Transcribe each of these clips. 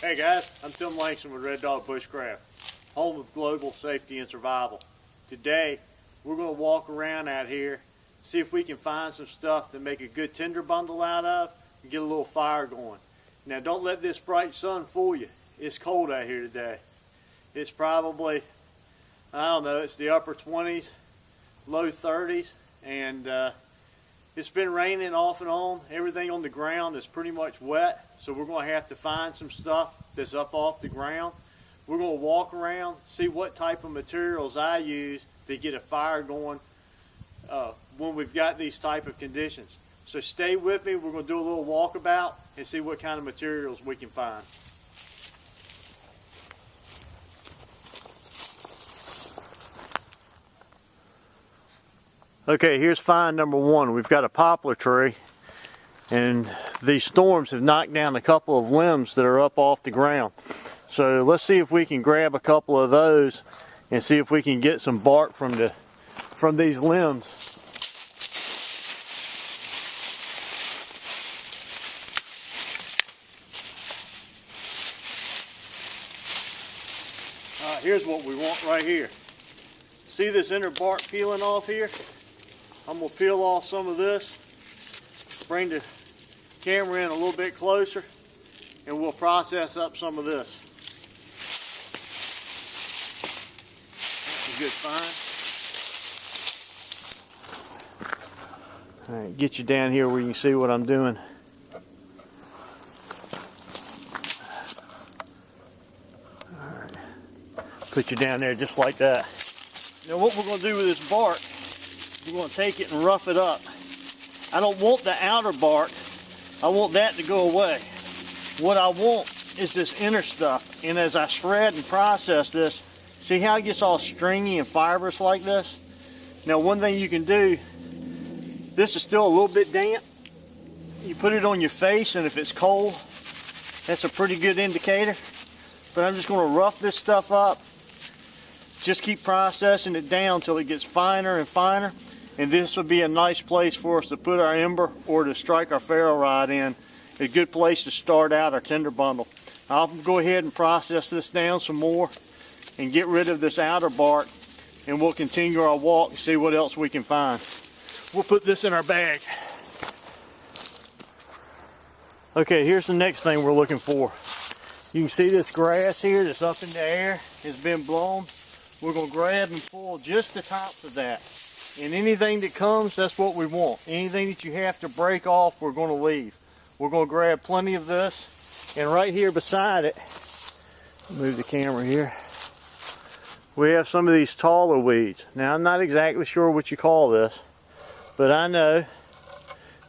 Hey guys, I'm Tim Langston with Red Dog Bushcraft, home of global safety and survival. Today, we're going to walk around out here, see if we can find some stuff to make a good tinder bundle out of and get a little fire going. Now don't let this bright sun fool you. It's cold out here today. It's probably, I don't know, it's the upper 20s, low 30s, and it's been raining off and on. Everything on the ground is pretty much wet, so we're going to have to find some stuff that's up off the ground. We're going to walk around, see what type of materials I use to get a fire going when we've got these type of conditions. So stay with me. We're going to do a little walkabout and see what kind of materials we can find. Okay, here's find number one. We've got a poplar tree, and these storms have knocked down a couple of limbs that are up off the ground. So let's see if we can grab a couple of those and see if we can get some bark from these limbs. Here's what we want right here. See this inner bark peeling off here? I'm going to peel off some of this, bring the camera in a little bit closer, and we'll process up some of this. That's a good find. All right, get you down here where you can see what I'm doing. All right, put you down there just like that. Now what we're going to do with this bark, we're going to take it and rough it up. I don't want the outer bark. I want that to go away. What I want is this inner stuff. And as I shred and process this, see how it gets all stringy and fibrous like this? Now one thing you can do, this is still a little bit damp. You put it on your face, and if it's cold, that's a pretty good indicator. But I'm just going to rough this stuff up. Just keep processing it down until it gets finer and finer. And this would be a nice place for us to put our ember or to strike our ferro rod in. A good place to start out our tinder bundle. I'll go ahead and process this down some more and get rid of this outer bark, and we'll continue our walk and see what else we can find. We'll put this in our bag. Okay, here's the next thing we're looking for. You can see this grass here that's up in the air has been blown. We're going to grab and pull just the tops of that. And anything that comes, that's what we want. Anything that you have to break off, we're going to leave. We're going to grab plenty of this. And right here beside it, move the camera here, we have some of these taller weeds. Now I'm not exactly sure what you call this, but I know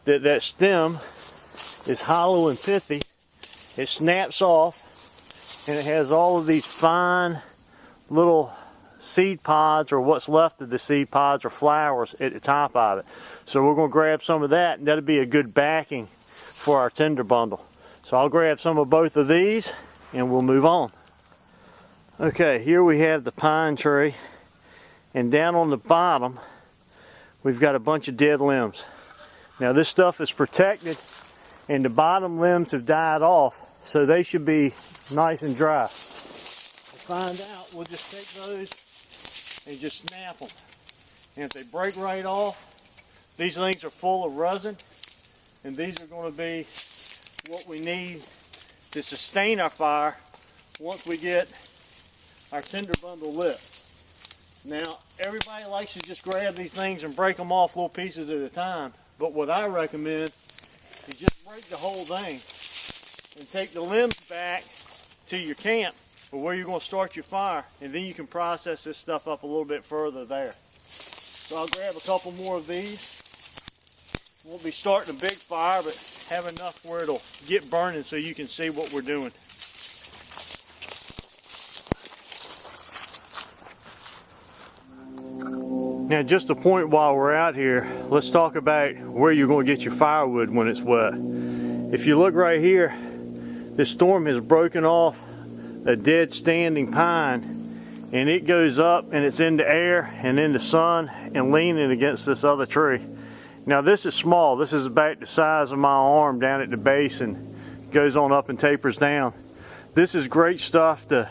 that that stem is hollow and pithy. It snaps off, and it has all of these fine little seed pods, or what's left of the seed pods or flowers at the top of it. So we're going to grab some of that, and that'll be a good backing for our tinder bundle. So I'll grab some of both of these and we'll move on. Okay, here we have the pine tree, and down on the bottom we've got a bunch of dead limbs. Now this stuff is protected, and the bottom limbs have died off, so they should be nice and dry. To find out, we'll just take those and just snap them. And if they break right off, these things are full of resin, and these are going to be what we need to sustain our fire once we get our tinder bundle lit. Now everybody likes to just grab these things and break them off little pieces at a time, but what I recommend is just break the whole thing and take the limbs back to your camp or where you're going to start your fire, and then you can process this stuff up a little bit further there. So I'll grab a couple more of these. Won't be starting a big fire, but have enough where it'll get burning so you can see what we're doing. Now just a point while we're out here, let's talk about where you're going to get your firewood when it's wet. If you look right here, this storm has broken off a dead standing pine, and it goes up and it's in the air and in the sun and leaning against this other tree. Now this is small. This is about the size of my arm down at the base and goes on up and tapers down. This is great stuff to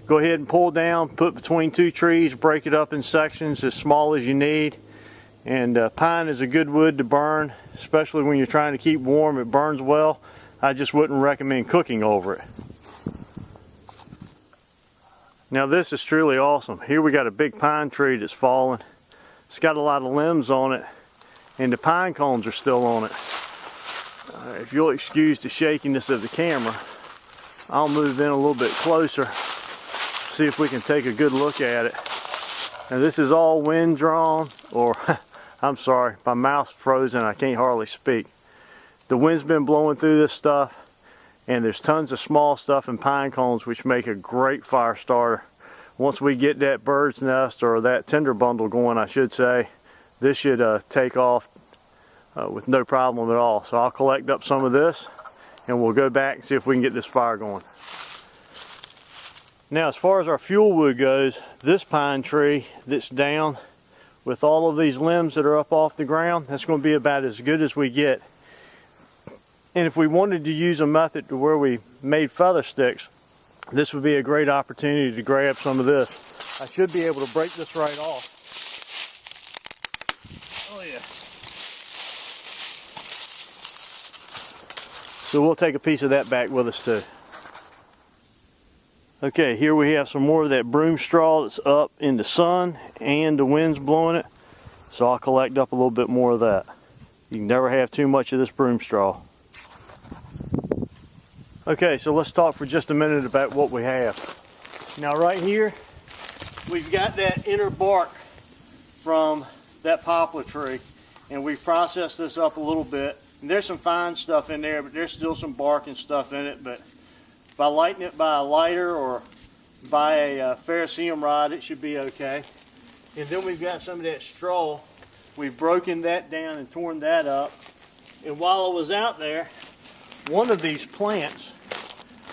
go ahead and pull down, put between two trees, break it up in sections as small as you need. And pine is a good wood to burn, especially when you're trying to keep warm. It burns well. I just wouldn't recommend cooking over it. Now this is truly awesome. Here we got a big pine tree that's fallen. It's got a lot of limbs on it, and the pine cones are still on it. If you'll excuse the shakiness of the camera, I'll move in a little bit closer, see if we can take a good look at it. Now this is all wind drawn, or I'm sorry, my mouth's frozen, I can't hardly speak. The wind's been blowing through this stuff, and there's tons of small stuff and pine cones which make a great fire starter. Once we get that bird's nest, or that tinder bundle going I should say, this should take off with no problem at all. So I'll collect up some of this and we'll go back and see if we can get this fire going. Now as far as our fuel wood goes, this pine tree that's down with all of these limbs that are up off the ground, that's going to be about as good as we get. And if we wanted to use a method to where we made feather sticks, this would be a great opportunity to grab some of this. I should be able to break this right off. Oh yeah. So we'll take a piece of that back with us too. Okay, here we have some more of that broom straw that's up in the sun and the wind's blowing it. So I'll collect up a little bit more of that. You can never have too much of this broom straw. Okay, so let's talk for just a minute about what we have. Now right here, we've got that inner bark from that poplar tree, and we've processed this up a little bit. And there's some fine stuff in there, but there's still some bark and stuff in it. But by lighting it by a lighter or by a ferrocerium rod, it should be okay. And then we've got some of that straw. We've broken that down and torn that up. And while I was out there, one of these plants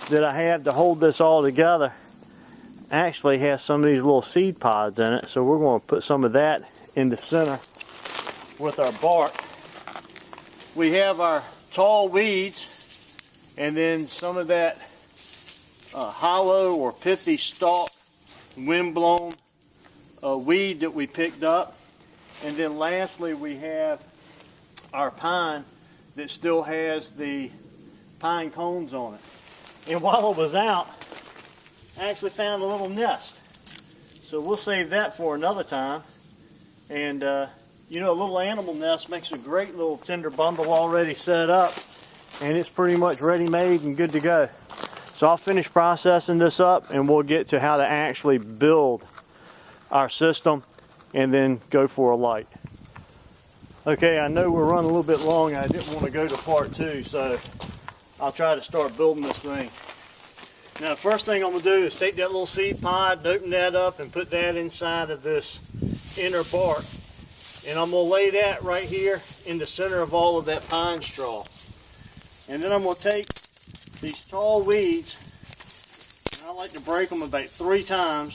that I have to hold this all together actually has some of these little seed pods in it. So we're going to put some of that in the center with our bark. We have our tall weeds, and then some of that hollow or pithy stalk, windblown weed that we picked up. And then lastly we have our pine that still has the pine cones on it. And while I was out, I actually found a little nest. So we'll save that for another time. And you know, a little animal nest makes a great little tinder bundle already set up, and it's pretty much ready made and good to go. So I'll finish processing this up and we'll get to how to actually build our system and then go for a light. Okay, I know we're running a little bit long. I didn't want to go to part two, so I'll try to start building this thing. Now the first thing I'm going to do is take that little seed pod, open that up and put that inside of this inner bark. And I'm going to lay that right here in the center of all of that pine straw. And then I'm going to take these tall weeds, and I like to break them about 3 times,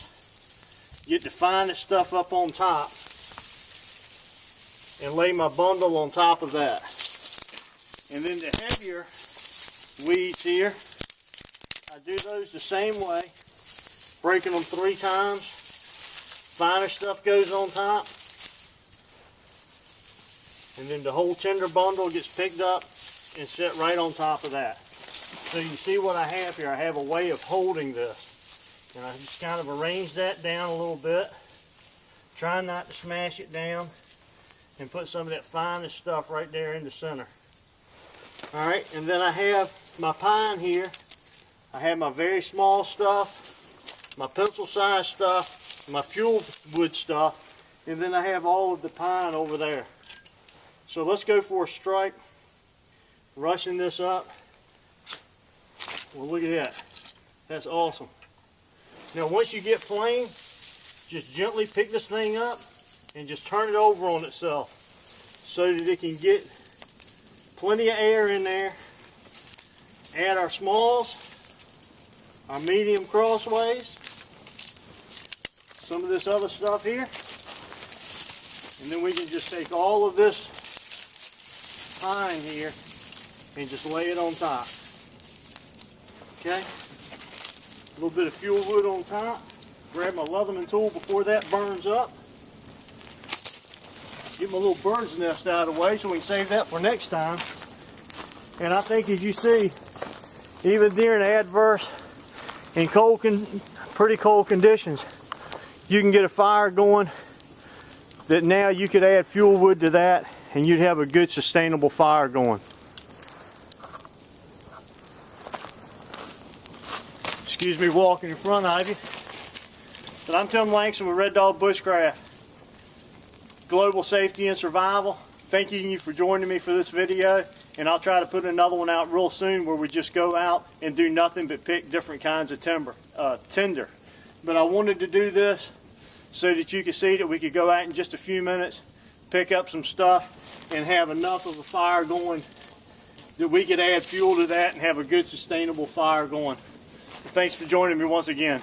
get the finest stuff up on top, and lay my bundle on top of that. And then the heavier weeds here, I do those the same way, breaking them 3 times. Finer stuff goes on top, and then the whole tinder bundle gets picked up and set right on top of that. So you see what I have here. I have a way of holding this, and I just kind of arrange that down a little bit, trying not to smash it down, and put some of that finest stuff right there in the center. Alright, and then I have my pine here. I have my very small stuff, my pencil size stuff, my fuel wood stuff, and then I have all of the pine over there. So let's go for a strike, rushing this up. Well, look at that. That's awesome. Now once you get flame, just gently pick this thing up and just turn it over on itself so that it can get plenty of air in there. Add our smalls, our medium crossways, some of this other stuff here, and then we can just take all of this pine here and just lay it on top. Okay? A little bit of fuel wood on top. Grab my leatherman tool before that burns up. Get my little bird's nest out of the way so we can save that for next time. And I think, as you see, even during adverse and pretty cold conditions, you can get a fire going that now you could add fuel wood to that and you'd have a good sustainable fire going. Excuse me walking in front of you. But I'm Tim Langston with Red Dog Bushcraft. Global Safety and Survival. Thanking you for joining me for this video, and I'll try to put another one out real soon where we just go out and do nothing but pick different kinds of tinder. But I wanted to do this so that you could see that we could go out in just a few minutes, pick up some stuff, and have enough of a fire going that we could add fuel to that and have a good sustainable fire going. Thanks for joining me once again.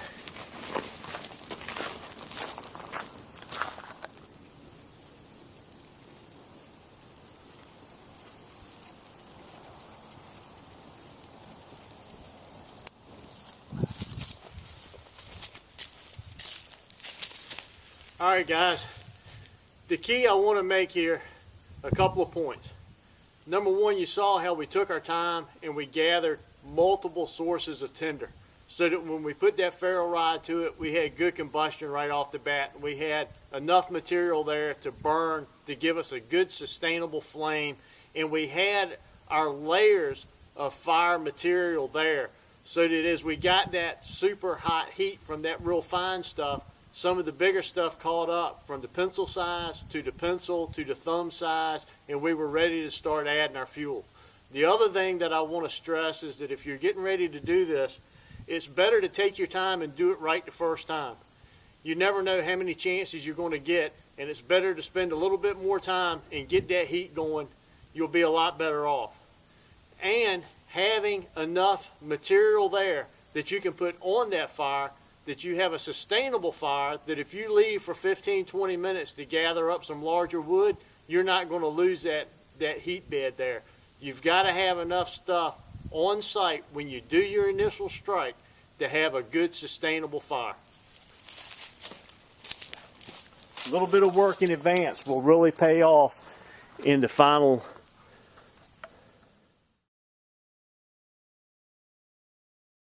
Alright guys, the key I want to make here, a couple of points. Number one, you saw how we took our time and we gathered multiple sources of tinder, so that when we put that ferro rod to it, we had good combustion right off the bat. We had enough material there to burn to give us a good sustainable flame, and we had our layers of fire material there, so that as we got that super hot heat from that real fine stuff, some of the bigger stuff caught up from the pencil size to the pencil to the thumb size, and we were ready to start adding our fuel. The other thing that I want to stress is that if you're getting ready to do this, it's better to take your time and do it right the first time. You never know how many chances you're going to get, and it's better to spend a little bit more time and get that heat going. You'll be a lot better off. And having enough material there that you can put on that fire, that you have a sustainable fire, that if you leave for 15-20 minutes to gather up some larger wood, you're not going to lose that heat bed there. You've got to have enough stuff on site when you do your initial strike to have a good sustainable fire. A little bit of work in advance will really pay off in the final